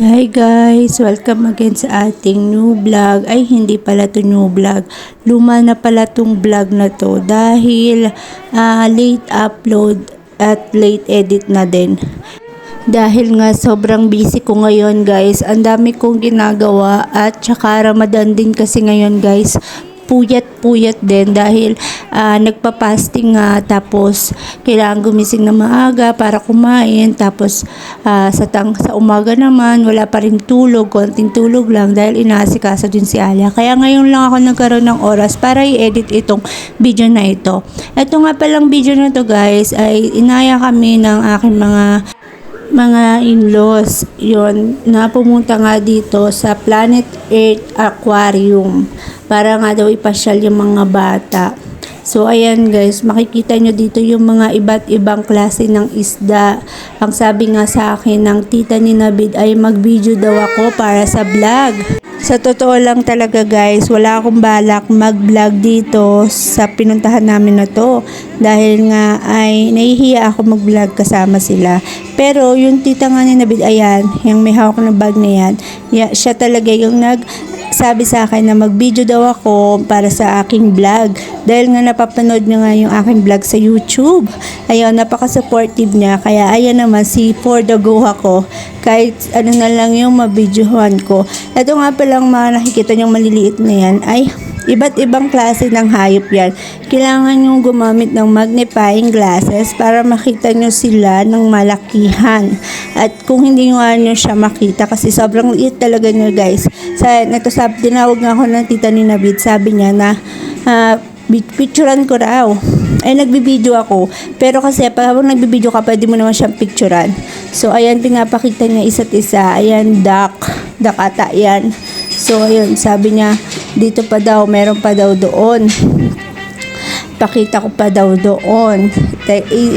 Hi guys! Welcome again sa ating new vlog. Ay, hindi pala to new vlog. Luma na pala tong vlog na to dahil late upload at late edit na din. Dahil nga sobrang busy ko ngayon guys. Ang dami kong ginagawa at saka Ramadan din kasi ngayon guys. Puyat din dahil nagpa-fasting nga, tapos kailangan gumising na maaga para kumain, tapos sa umaga naman wala pa rin tulog, konting tulog lang dahil inaasikaso din si Alia. Kaya ngayon lang ako nagkaroon ng oras para i-edit itong video na ito. Ito nga palang video na to guys ay inaya kami ng aking mga in-laws yon na pumunta nga dito sa Planet Earth Aquarium para nga daw ipasyal yung mga bata. So ayan guys, makikita nyo dito yung mga iba't ibang klase ng isda. Ang sabi nga sa akin ng tita ni Navid ay mag-video daw ako para sa vlog. Sa totoo lang talaga guys, wala akong balak mag-vlog dito sa pinuntahan namin na to. Dahil nga ay nahihiya ako mag-vlog kasama sila. Pero yung tita nga ni Navid, ayan, yung may hawak na bag na yan, siya talaga yung sabi sa akin na mag-video daw ako para sa aking vlog. Dahil nga napapanood niya nga yung aking vlog sa YouTube. Ayun, napaka-supportive niya. Kaya ayan naman, si For The Go ako. Kahit ano na lang yung mabidyohan ko. Ito nga palang mga nakikita niyong maliliit na yan ay iba't ibang klase ng hayop yan. Kailangan nyo gumamit ng magnifying glasses para makita nyo sila ng malakihan. At kung hindi nyo siya makita kasi sobrang liit talaga nyo guys. Tinawag nga ako ng tita ni Navid. Sabi niya na picturean ko raw. Ay nagbibideo ako. Pero kasi pag nagbibideo ka, pwede mo naman siyang picturean. So ayan, pinapakita niya isa't isa. Ayan, duck ata yan. So ayun, sabi niya dito pa daw, meron pa daw doon. Pakita ko pa daw doon.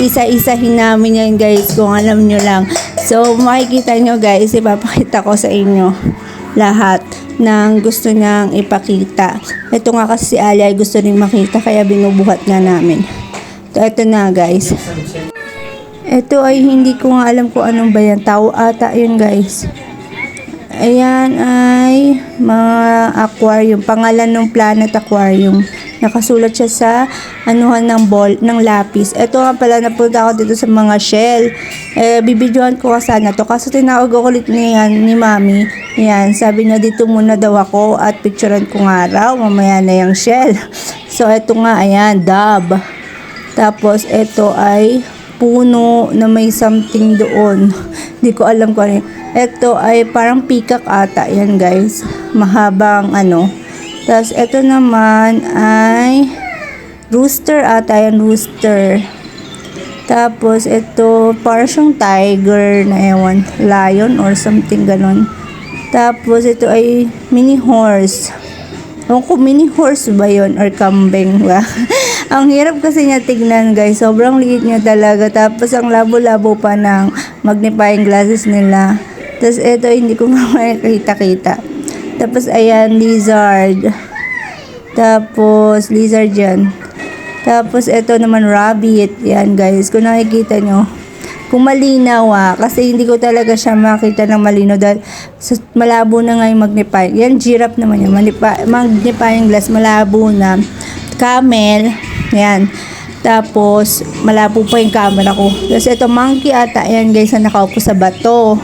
Isa-isahin namin yan guys, kung alam nyo lang. So makikita nyo guys, ipapakita ko sa inyo lahat ng gusto niyang ipakita. Ito nga kasi si Alia ay gusto rin makita, kaya binubuhat nga namin. Ito na guys. Ito ay hindi ko nga alam kung anong ba yan. Tao ata yun guys. Ayan ay mga aquarium. Pangalan ng Planet Aquarium. Nakasulat siya sa anuhan ng lapis. Ito nga pala, napunta ako dito sa mga shell. Bibidyohan ko sana to. Kaso tinawag ako ulit ni Mami. Ayan, sabi niya dito muna daw ako at picturean ko nga raw. Mamaya na yung shell. So ito nga, ayan, dove. Tapos ito ay puno na may something doon. Hindi ko alam kung ano. Ito ay parang peacock ata yan guys. Mahabang ano. Tapos ito naman ay rooster ata yan, rooster. Tapos ito parang siyang tiger na ewan, lion or something ganon. Tapos ito ay mini horse. Ewan ko, mini horse ba yun or kambing ba? Ang hirap kasi niya tignan guys. Sobrang liit niya talaga. Tapos ang labo-labo pa ng magnifying glasses nila. Tapos ito hindi ko makita-kita. Tapos ayan, lizard. Tapos lizard yan. Tapos ito naman rabbit. Yan guys, kung nakikita nyo. Kung malinaw kasi hindi ko talaga siya makita ng malinaw dahil malabo na nga yung magnifying. Yan, giraffe naman yun. Magnifying glass, malabo na. Camel. Yan. Tapos malabo pa yung camera ko. Tapos ito monkey ata. Yan guys, na nakaupo sa bato.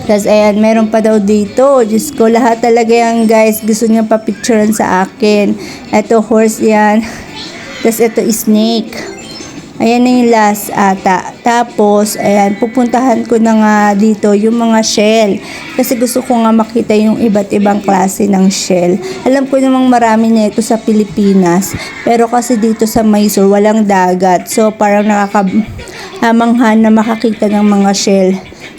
Tapos ayan, meron pa daw dito. Diyos ko, lahat talaga yan guys. Gusto niya pa-picturean sa akin. Ito horse yan. Tapos ito snake. Ayan na yung last ata. Tapos, ayan, pupuntahan ko na nga dito yung mga shell. Kasi gusto ko nga makita yung iba't ibang klase ng shell. Alam ko namang marami na ito sa Pilipinas. Pero kasi dito sa Mysore, walang dagat. So, parang nakakamanghan na makakita ng mga shell.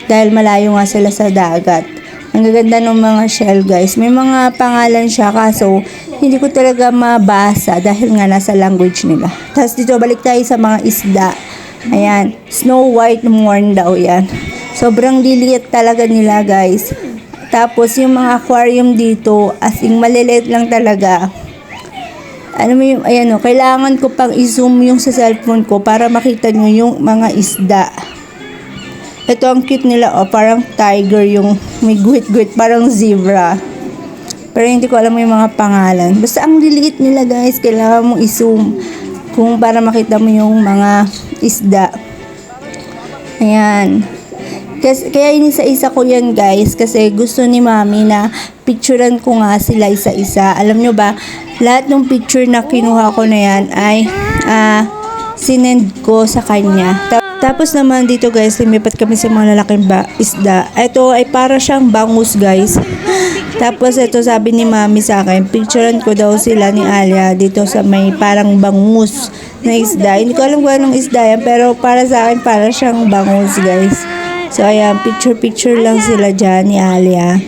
Dahil malayo nga sila sa dagat. Ang gaganda ng mga shell guys. May mga pangalan siya kaso hindi ko talaga mabasa dahil nga nasa language nila. Tapos dito balik tayo sa mga isda. Ayan, Snow White Morn daw yan. Sobrang liliit talaga nila guys. Tapos yung mga aquarium dito as in maliliit lang talaga. Ano mo yung, ayan o, kailangan ko pang i-zoom yung sa cellphone ko para makita nyo yung mga isda. Ito ang cute nila, oh, parang tiger yung may guhit-guhit, parang zebra. Pero hindi ko alam yung mga pangalan. Basta ang liliit nila guys, kailangan mong i-zoom kung para makita mo yung mga isda. Ayan. Kaya inisa-isa ko yan guys kasi gusto ni mami na picturean ko nga sila isa-isa. Alam nyo ba, lahat ng picture na kinuha ko na yan ay sinend ko sa kanya. Tapos naman dito guys, lumipat kami sa mga lalaking isda. Ito ay para siyang bangus guys. Tapos ito sabi ni mami sa akin, picturean ko daw sila ni Alia dito sa may parang bangus na isda. Hindi ko alam kung anong isda yan, pero para sa akin para siyang bangus guys. So ayan, picture lang sila dyan ni Alia.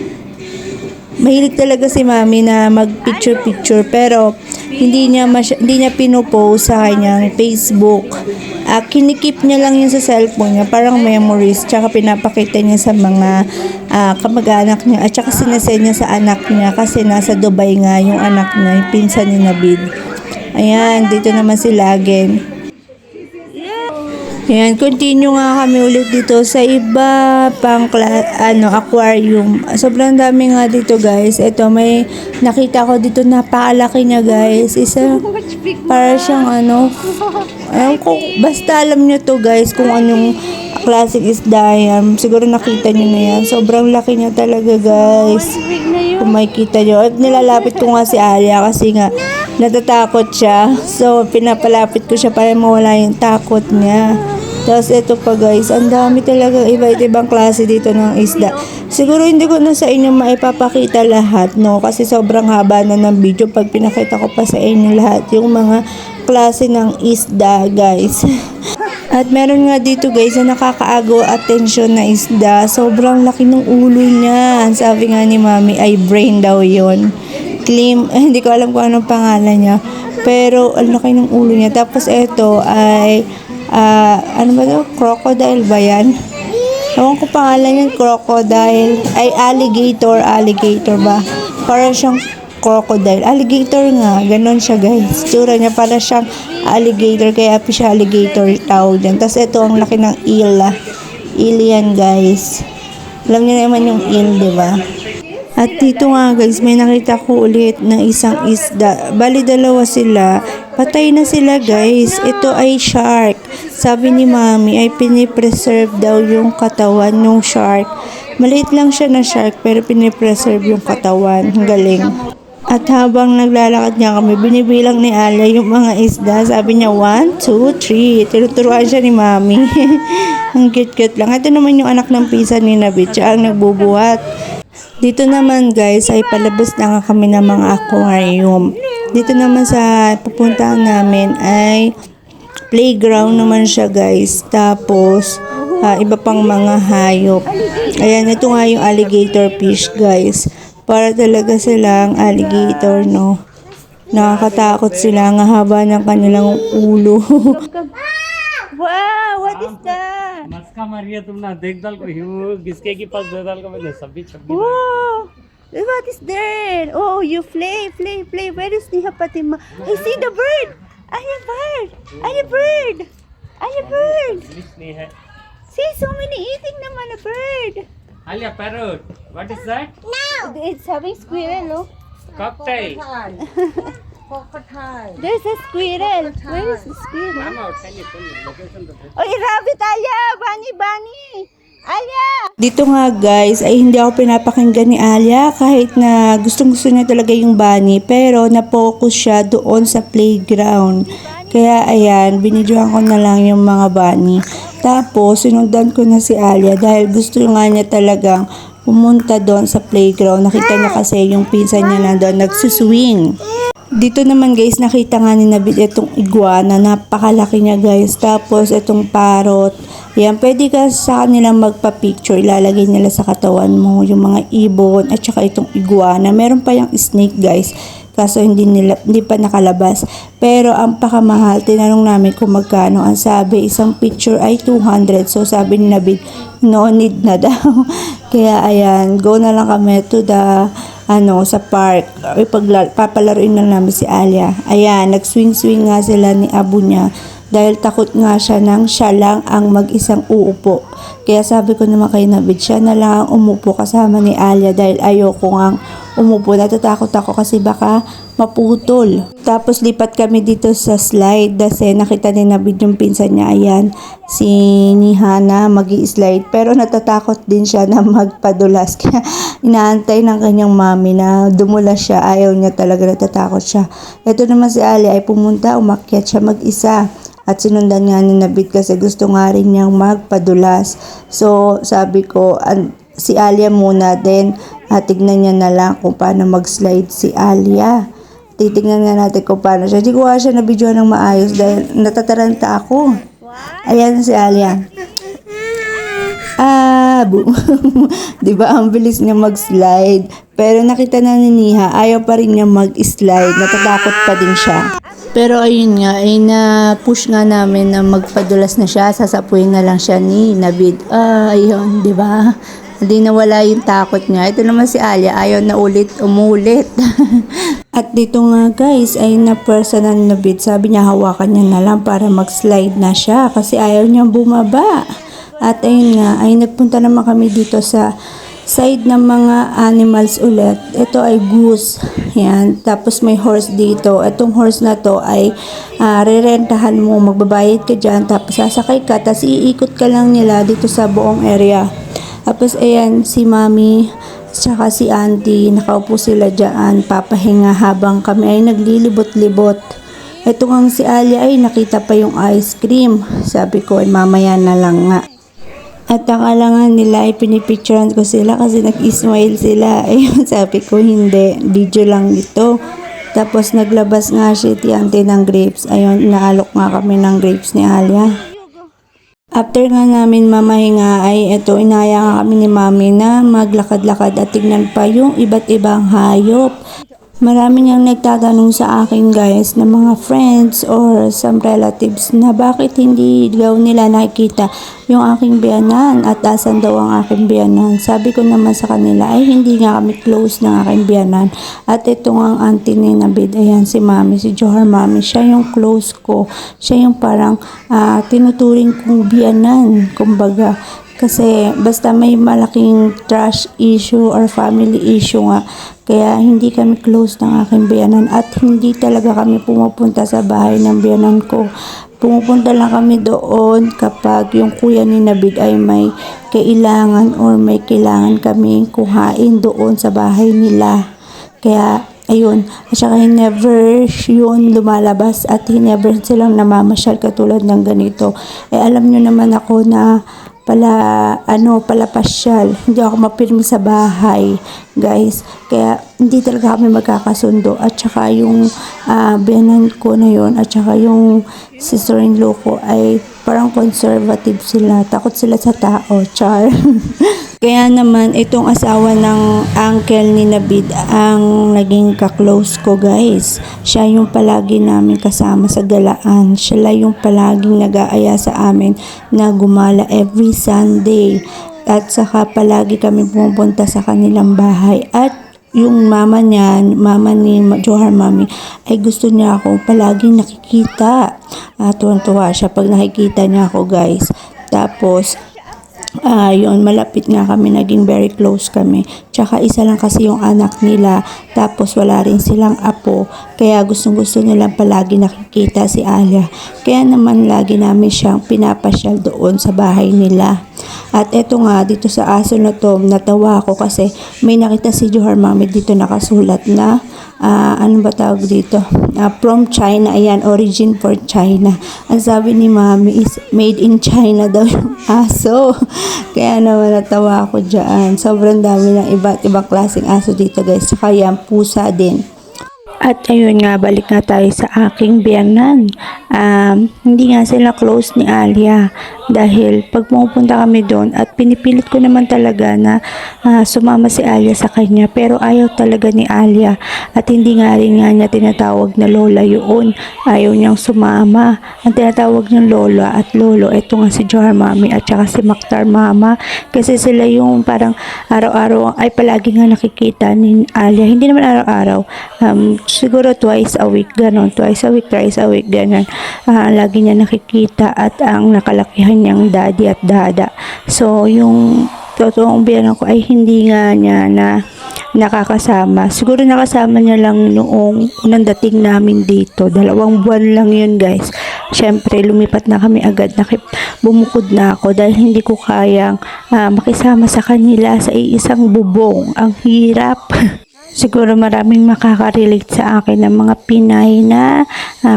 Mahilig talaga si mami na mag-picture pero hindi niya pinopost sa kanyang Facebook. Kinikip niya lang yun sa cellphone niya, parang memories, tsaka pinapakita niya sa mga kamag-anak niya, at tsaka sinasend niya sa anak niya kasi nasa Dubai nga yung anak niya, yung pinsan ni Navid. Ayan, dito naman sila again. Ayan, continue nga kami ulit dito sa iba pang aquarium. Sobrang dami nga dito guys. Ito, may nakita ko dito, napakalaki niya guys. Isa, para siyang basta alam niyo to guys kung anong classic isda yan. Siguro nakita niyo na yan. Sobrang laki niya talaga guys. Kung makikita niyo. At nilalapit ko nga si Alia kasi nga natatakot siya. So, pinapalapit ko siya para mawala yung takot niya. Tapos ito pa guys, ang dami talaga iba't ibang klase dito ng isda. Siguro hindi ko na sa inyo maipapakita lahat, no? Kasi sobrang haba na ng video pag pinakita ko pa sa inyo lahat yung mga klase ng isda guys. At meron nga dito guys na nakakaago atensyon na isda. Sobrang laki ng ulo niya. Sabi nga ni mami ay brain daw yon. Hindi ko alam kung anong pangalan niya. Pero ang laki ng ulo niya. Tapos ito ay ano ba ito? Crocodile ba yan? Ewan ko pangalan yan, crocodile. Ay, alligator ba? Para siyang crocodile. Alligator nga, ganon siya guys. Tsura niya para siyang alligator, kaya siya alligator tawag dyan. Tapos ito ang laki ng eel. Eel yan guys. Alam niyo naman yung eel, di ba? At dito nga guys, may nakita ko ulit ng isang isda. Bali dalawa sila. Patay na sila guys. Ito ay shark. Sabi ni mami ay pinipreserve daw yung katawan ng shark. Maliit lang siya na shark pero pinipreserve yung katawan. Ang galing. At habang naglalakad niya kami, binibilang ni Alia yung mga isda. Sabi niya 1, 2, 3. Tinuturuan siya ni mami. Ang cute-cute lang. Ito naman yung anak ng pinsan ni Navid. Siya ang nagbubuhat. Dito naman guys ay palabas na nga kami ng mga aquarium. Dito naman sa pupuntahan namin ay playground naman siya guys. Tapos iba pang mga hayop. Ayan, ito nga yung alligator fish guys. Para talaga silang alligator, no? Nakakatakot sila, ang haba ng kanilang ulo. Wow, what is that? मस्का मारिए तुम ना देख दल को गिसके की पास दे दल को मैंने सभी छब्बीस Wow, what is there? Oh, you play. Where is Niha Fatima? I see the bird. I a bird. नहीं है See, so many eating naman a bird. Alia parrot what is that It's having squirrel, no? Cocktail There's a squirrel. Where is the squirrel? Mama tell me location तो Oy, rabbit, Alia! Bunny! Alia! Dito nga guys, ay hindi ako pinapakinggan ni Alia kahit na gustong-gusto niya talaga yung bunny, pero na-focus siya doon sa playground. Kaya ayan, binidyohan ko na lang yung mga bunny. Tapos, sinundan ko na si Alia dahil gusto nga niya talagang pumunta doon sa playground. Nakita niya kasi yung pinsan niya na doon nagsuswing. Dito naman guys, nakita nga ni Navid itong iguana. Napakalaki niya guys. Tapos itong parrot. Yan, pwede ka sa kanila magpa-picture. Ilalagay nila sa katawan mo yung mga ibon at saka itong iguana. Meron pa yung snake guys. Kaso hindi pa nakalabas. Pero ang pakamahal, tinanong namin kung magkano. Ang sabi, isang picture ay 200. So sabi ni Navid, no need na daw. Kaya ayan, go na lang kami to the sa park. Papalaruin na namin si Alia. Ayan, nag-swing-swing nga sila ni abo niya dahil takot nga siya nang siya lang ang mag-isang uupo. Kaya sabi ko naman kay Navid, siya na lang ang umupo kasama ni Alia dahil ayoko nga umupo. Natatakot ako kasi baka maputol. Tapos lipat kami dito sa slide kasi nakita ni Navid yung pinsan niya. Ayan, si Nihana magi-slide. Pero natatakot din siya na magpadulas. Kaya inaantay ng kanyang mami na dumulas siya. Ayaw niya talaga, natatakot siya. Ito naman si Alia ay pumunta, umakyat siya mag-isa. At sinundan nga ni Navid kasi gusto nga rin niyang magpadulas. So, sabi ko, si Alia muna din. Tignan niya na lang kung paano mag-slide si Alia. Titignan nga natin kung paano siya. Hindi ko siya na-video ng maayos dahil natataranta ako. Ayan si Alia. Boom. Diba, ang bilis niya mag-slide. Pero nakita na ni Niha, ayaw pa rin niya mag-slide. Natatakot pa din siya. Pero ayun nga, ay na-push nga namin na magpadulas na siya. Sasapuin na lang siya ni Navid. Ayun, di ba? Hindi nawala yung takot niya. Ito naman si Alia, ayaw na umulit. At dito nga guys, ay na-personal ni Navid. Sabi niya, hawakan niya na lang para mag-slide na siya. Kasi ayaw niya bumaba. At ayun nga, ay nagpunta naman kami dito sa side ng mga animals ulit. Ito ay goose. Yan. Tapos may horse dito. Itong horse na to ay rerentahan mo. Magbabayad ka dyan. Tapos sasakay ka. Tapos iikot ka lang nila dito sa buong area. Tapos ayan si mami tsaka si auntie. Nakaupo sila dyan. Papahinga habang kami ay naglilibot-libot. Ito nga si Alia ay nakita pa yung ice cream. Sabi ko ay mamaya na lang nga. At akala nga nila ay pinipicturean ko sila kasi nag-smile sila. Ayun, sabi ko hindi, video lang ito. Tapos naglabas nga si Tiante ng grapes. Ayun, naalok nga kami ng grapes ni Alia. After nga namin mamahinga ay ito, inaya nga kami ni Mami na maglakad-lakad at tignan pa yung iba't ibang hayop. Marami niyang nagtatanong sa akin guys na mga friends or some relatives na bakit hindi daw nila nakikita yung aking biyanan at asan daw ang aking biyanan. Sabi ko naman sa kanila ay hindi nga kami close ng aking biyanan. At ito nga ang auntie ni Navid, ayan si Mami, si Johar Mami, siya yung close ko. Siya yung parang tinuturing kong biyanan, kumbaga. Kasi basta may malaking trash issue or family issue nga, kaya hindi kami close ng aking biyanan at hindi talaga kami pumupunta sa bahay ng biyanan ko. Pumupunta lang kami doon kapag yung kuya ni Navid ay may kailangan or may kailangan kami kuhain doon sa bahay nila. Kaya ayun, at saka never yun lumalabas at never silang namamasyal katulad ng ganito. Alam nyo naman ako na pasyal. Hindi ako mapirmi sa bahay, guys. Kaya hindi talaga kami magkakasundo. At saka yung biyanan ko na yun, at saka yung sister-in-law ko ay parang conservative sila. Takot sila sa tao. Char. Kaya naman, itong asawa ng uncle ni Navid ang naging ka-close ko, guys. Siya yung palagi namin kasama sa galaan. Siya lang yung palaging nag-aaya sa amin na gumala every Sunday. At saka palagi kami pumupunta sa kanilang bahay. At yung mama niya, mama ni Johar Mami, ay gusto niya ako palaging nakikita. Tuwan-tuwa siya pag nakikita niya ako, guys. Tapos, yun, malapit nga kami, naging very close kami. Tsaka isa lang kasi yung anak nila, tapos wala rin silang apo, kaya gustong-gusto nilang palagi nakikita si Alia. Kaya naman lagi namin siyang pinapasyal doon sa bahay nila. At eto nga, dito sa aso na to, natawa ako kasi may nakita si Johar Mami dito nakasulat na ano ba tawag dito? From China. Ayan, origin for China. Ang sabi ni Mami is made in China daw yung aso. Kaya naman natawa ako dyan. Sobrang dami ng iba't ibang klaseng aso dito, guys. Saka yan, pusa din. At ayun nga, balik nga tayo sa aking biyanan. Hindi nga sila close ni Alia dahil pag pumunta kami doon at pinipilit ko naman talaga na sumama si Alia sa kanya, pero ayaw talaga ni Alia at hindi nga rin nga niya tinatawag na lola yun. Ayaw niyang sumama. Ang tinatawag niyang lola at lolo, ito nga si Johar Mami at saka si Maktar Mama, kasi sila yung parang araw-araw ay palagi nga nakikita ni Alia. Hindi naman araw-araw, siguro twice a week, ganon. Twice a week, thrice a week, ganon. Lagi niya nakikita at ang nakalakihan kanyang daddy at dada. So, yung totoong biyanan ko ay hindi nga niya na nakakasama. Siguro nakasama niya lang noong unang dating namin dito. 2 buwan lang yun, guys. Syempre, lumipat na kami agad. Bumukod na ako dahil hindi ko kayang makisama sa kanila sa iisang bubong. Ang hirap. Siguro maraming makaka-relate sa akin ng mga Pinay na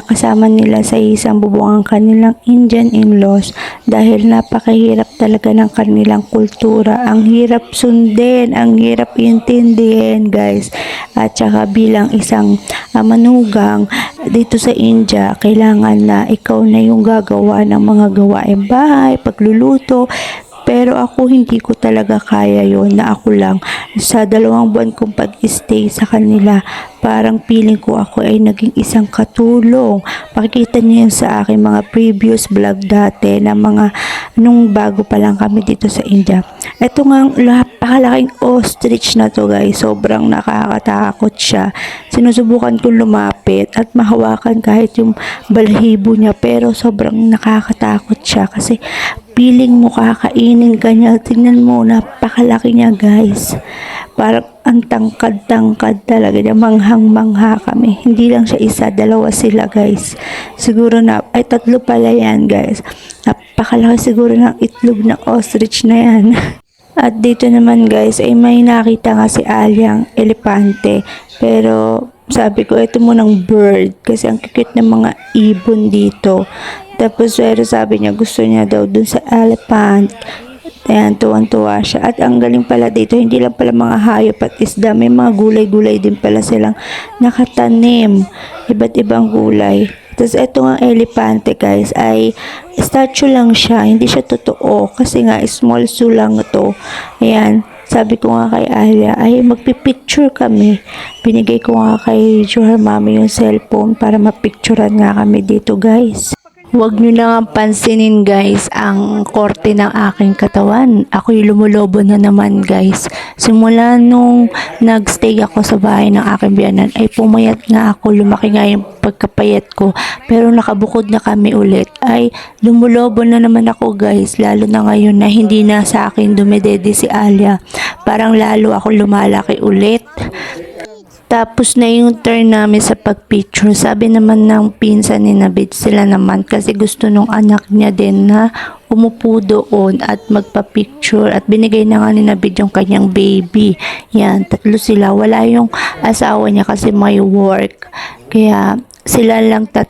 kasama nila sa isang bubong ang kanilang Indian in-laws dahil napakahirap talaga ng kanilang kultura. Ang hirap sundin, ang hirap intindihin, guys. At saka bilang isang manugang dito sa India, kailangan na ikaw na yung gagawa ng mga gawaing bahay, pagluluto. Pero ako hindi ko talaga kaya yon na ako lang. Sa 2 buwan kong pag-stay sa kanila, parang feeling ko ako ay naging isang katulong. Pakikita niyo yan sa akin mga previous vlog dati na mga nung bago pa lang kami dito sa India. Ito nga napakalaking ostrich na to, guys. Sobrang nakakatakot siya. Sinusubukan kong lumapit at mahawakan kahit yung balahibo niya, pero sobrang nakakatakot siya kasi feeling mo kakainin ka niya. Tingnan mo, napakalaki niya, guys. Parang ang tangkad-tangkad talaga niya. Manghang-mangha kami. Hindi lang siya isa, 2 sila, guys. Siguro ay 3 pala yan, guys. Napakalaki siguro ng itlog ng ostrich na yan. At dito naman, guys, ay may nakita nga si Alyang elepante. Pero sabi ko, ito mo ng bird kasi ang cute ng mga ibon dito. Tapos pero sabi niya gusto niya daw dun sa elephant. Ayan, tuwang-tuwa siya. At ang galing pala dito, hindi lang pala mga hayop at isda, may mga gulay-gulay din pala silang nakatanim. Iba't ibang gulay. Tapos ito nga elepante, guys, ay statue lang siya. Hindi siya totoo kasi nga small zoo lang ito. Ayan. Sabi ko nga kay Alia, ay magpipicture kami. Binigay ko nga kay Johar Mami yung cellphone para mapicturean nga kami dito, guys. Huwag nyo na nga pansinin, guys, ang korte ng aking katawan. Ako'y lumulobo na naman, guys. Simula nung nagstay ako sa bahay ng aking biyanan, ay pumayat nga ako. Lumaki nga yung pagkapayat ko. Pero nakabukod na kami ulit. Ay lumulobo na naman ako, guys. Lalo na ngayon na hindi na sa akin dumedede si Alia. Parang lalo ako lumalaki ulit. Tapos na yung turn namin sa pagpicture. Sabi naman ng pinsan ni Nabit, sila naman kasi gusto nung anak niya din na umupo doon at magpa-picture. At binigay na nga ni Nabit yung kanyang baby. Yan, 3 sila. Wala yung asawa niya kasi may work. Kaya sila lang 3.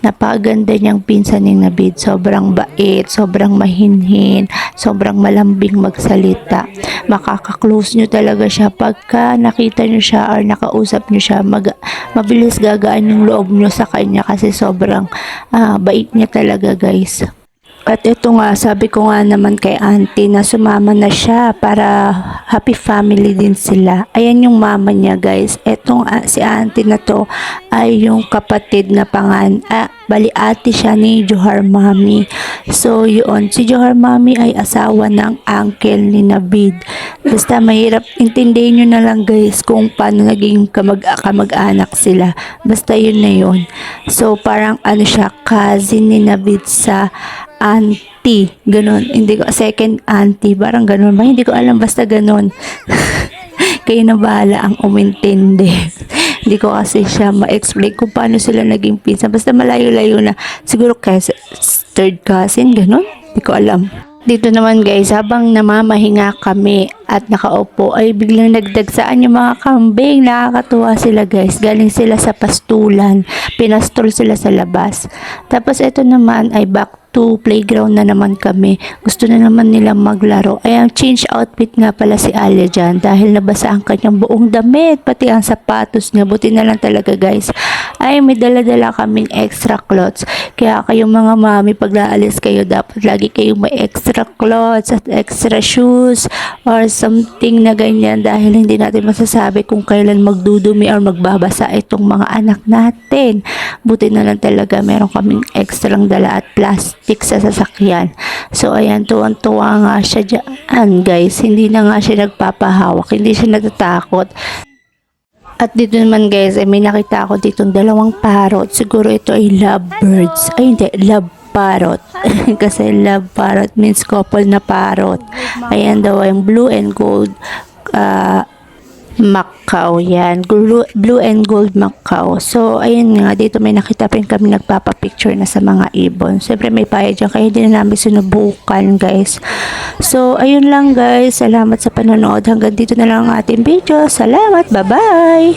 Napakaganda niyang pinsan ni Nabid. Sobrang bait, sobrang mahinhin, sobrang malambing magsalita. Makaka-close nyo talaga siya. Pagka nakita nyo siya or nakausap nyo siya, mabilis gagaan yung loob nyo sa kanya kasi sobrang bait niya talaga, guys. At ito nga, sabi ko nga naman kay auntie na sumama na siya para happy family din sila. Ayan yung mama niya, guys. Etong si auntie na to ay yung kapatid na bali ate siya ni Johar Mami. So yun, si Johar Mami ay asawa ng uncle ni Nabid. Basta mahirap intindihin nyo na lang, guys, kung paano naging kamag-anak sila. Basta yun na yun. So parang siya, cousin ni Nabid sa auntie, ganun. Hindi ko, second auntie, parang ganun ba? Hindi ko alam, basta ganun. Kayo na bahala ang umintindi. Hindi ko kasi siya ma-explain kung paano sila naging pinsan. Basta malayo-layo na. Siguro kasi third cousin, ganun. Hindi ko alam. Dito naman, guys, habang namamahinga kami at nakaupo, ay biglang nagdagsaan yung mga kambing. Nakakatuwa sila, guys. Galing sila sa pastulan. Pinastol sila sa labas. Tapos ito naman ay back to playground na naman kami. Gusto na naman nilang maglaro. Ay, ang change outfit nga pala si Alia dyan dahil nabasa ang kanyang buong damit, pati ang sapatos niya. Buti na lang talaga, guys. Ay, may dala-dala kaming extra clothes. Kaya kayong mga mami, pag naalis kayo, dapat lagi kayong may extra clothes at extra shoes or something na ganyan dahil hindi natin masasabi kung kailan magdudumi or magbabasa itong mga anak natin. Buti na lang talaga meron kaming extra dala at plastic sa sasakyan. So ayan, tuwang-tuwa nga siya dyan, guys. Hindi na nga siya nagpapahawak, hindi siya natatakot. At dito naman, guys, ay may nakita ako ditong 2 parrot. Siguro ito ay lovebirds. Ay hindi, love parrot. Kasi love parrot means couple na parrot. Ayan daw yung blue and gold Macau. Yan. Blue and gold Macau. So, ayun nga. Dito may nakita pa rin kami nagpapapicture na sa mga ibon. Siyempre may paya dyan. Kaya hindi na namin sinubukan, guys. So, ayun lang, guys. Salamat sa panonood. Hanggang dito na lang ang ating video. Salamat. Bye-bye!